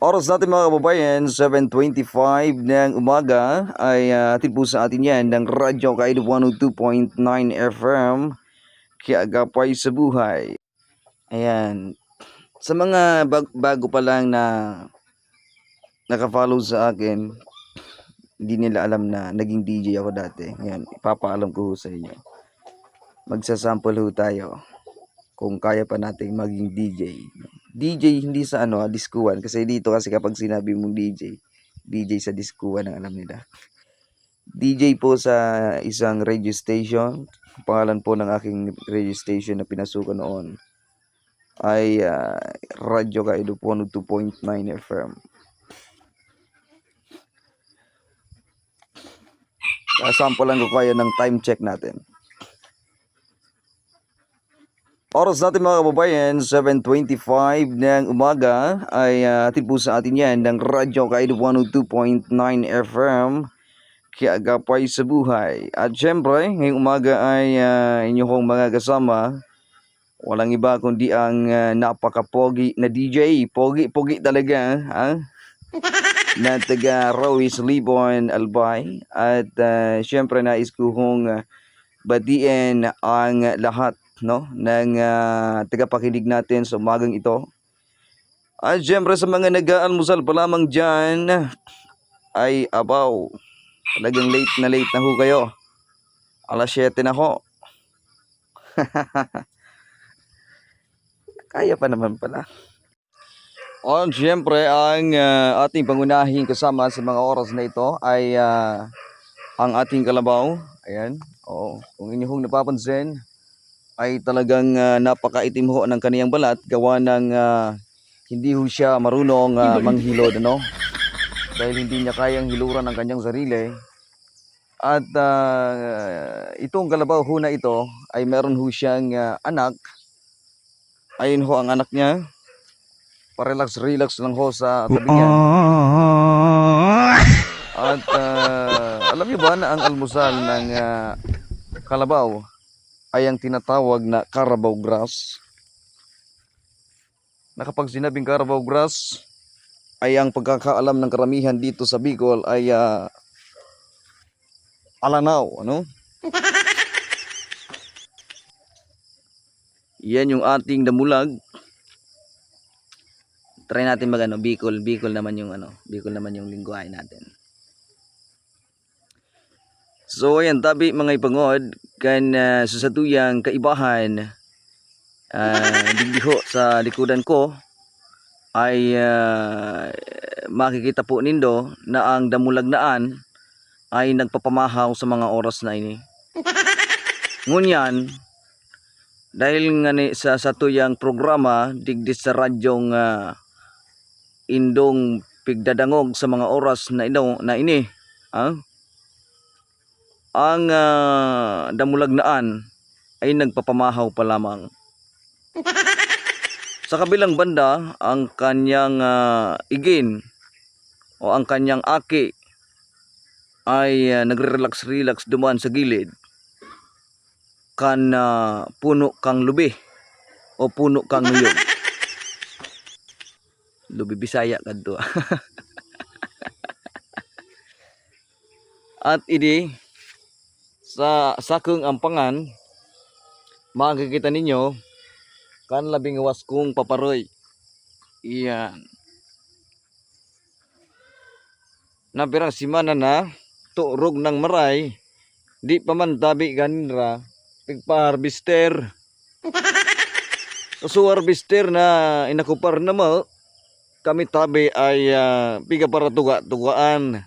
Oras natin mga kababayan, 7:25 ng umaga ay atid po sa atin yan ng Radyo Kaido 102.9 FM, Kiagapay sa buhay. Ayan, sa mga bago pa lang na nakafollow sa akin, hindi nila alam na naging DJ ako dati. Ayan, ipapaalam ko sa inyo. Magsasample ho tayo kung kaya pa nating maging DJ. DJ hindi sa diskuan, kasi dito kasi kapag sinabi mong DJ sa diskuan ang alam nila. DJ po sa isang radio station. Pangalan po ng aking radio station na pinasukan noon ay Radyo Kaido 102.9 FM. Sample lang ko kaya ng time check natin. Oras natin mga kababayan, 7:25 ng umaga ay atid po sa atin yan ng Radyo Kaido 102.9 FM, Kiagapay sa buhay. At syempre, ngayong umaga ay inyong mga kasama, walang iba kundi ang napaka-pogi na DJ. Pogi talaga, na taga Rawis Libon Albay. At syempre nais ko hong batiin ang lahat ng tagapakinig natin sa umagang ito. At syempre sa mga nag-aalmusal pa lamang dyan, ay abaw, talagang late na ho kayo. Alas 7 na ho. Kaya pa naman pala. At syempre ang ating pangunahing kasama sa mga oras na ito ay ang ating kalabaw. Ayan, kung inyong napapansin ay talagang napakaitim ho ng kaniyang balat, gawa ng hindi ho siya marunong manghilod, dahil hindi niya kayang hiluran ang kanyang sarili. At itong kalabaw ho na ito ay meron ho siyang anak. Ayun ho ang anak niya, parelax lang ho sa tabi niya. At alam niyo ba na ang almusal ng kalabaw ay ang tinatawag na Carabao grass? Na kapag sinabing Carabao grass, ay ang pagkakaalam ng karamihan dito sa Bicol ay alanaw, Yan yung ating damulag. Try natin Bicol naman yung lingwahe natin. So ayan, tabi mga ipangod kan susatuyang kaibahan digdiho sa likudan ko ay makikita po nindo na ang damulagnaan ay nagpapamahaw sa mga oras na ini. Ngunyan, dahil nga sa satuyang programa digdi sa radyong indong pigdadangog sa mga oras na ini, ang damulagnaan ay nagpapamahaw pa lamang. Sa kabilang banda, ang kanyang igin o ang kanyang aki ay nagre-relax duman sa gilid kan puno kang lubi o puno kang nuyog. Lubi Bisaya kadto. At idi sa sakong ampangan, makikita ninyo kan labing awas kong paparoy. Iyan. Napirang simana na tuurog ng maray, di pa man tabi ganira pigpa-harvester. So harvester na inakupar na mo, kami tabi ay piga para tugaan.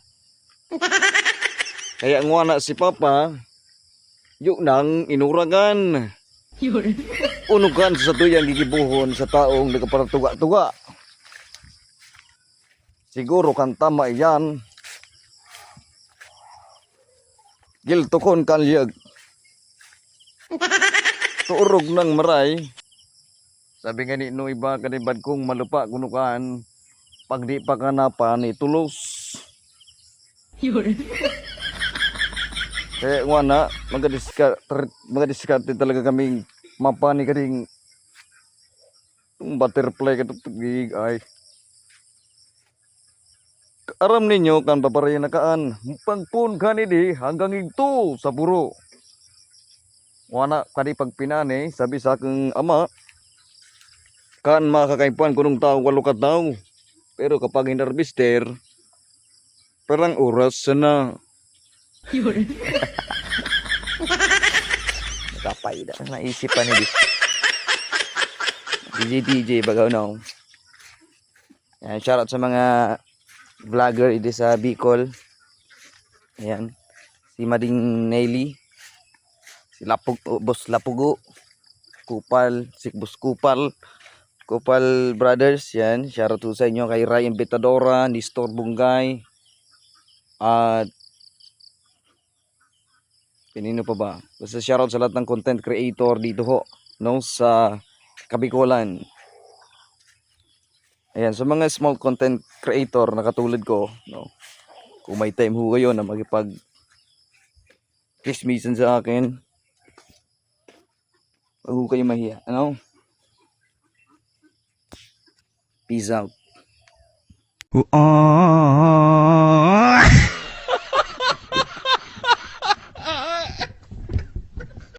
Kaya ngwana si Papa, yun nang inuragan. Unugan sa tuyang gigibuhon sa taong nagkaparatuga-tuga. Siguro kan tama yan. Giltokon kalyag. Tuurog ng maray. Sabi nga ni no iba kanibad kong malupa kunukan, pag di pa kanapan itulos. Kaya ngwana, mga-diskarte talaga kaming mapani kading butterfly katong ay aram ninyo kan papareya na kaan. Pagpun ka ni di hanggang ito sa buro. Wana kani pagpinane sabi sa aking ama kan makakaipuan kunong tao walo ka tao. Pero kapag hinarbister parang oras na. Kapay da. Naisipan ni DJ bagaw no. Yan, shoutout sa mga vlogger ide sa Bicol. Ayan. Si Mading Nelly. Si Boss Lapugo. Kupal. Si Boss Kupal. Kupal Brothers. Yan. Shoutout sa inyo kay Ryan Betadora. Nistor Bungay. At pinino pa ba? Basta shoutout sa lahat ng content creator dito ho. No? Sa Kabikulan. Ayan, sa mga small content creator na katulad ko, no, kung may time ho kayo na magipag kismisan sa akin, wag ho kayo mahiya, ano? Peace out.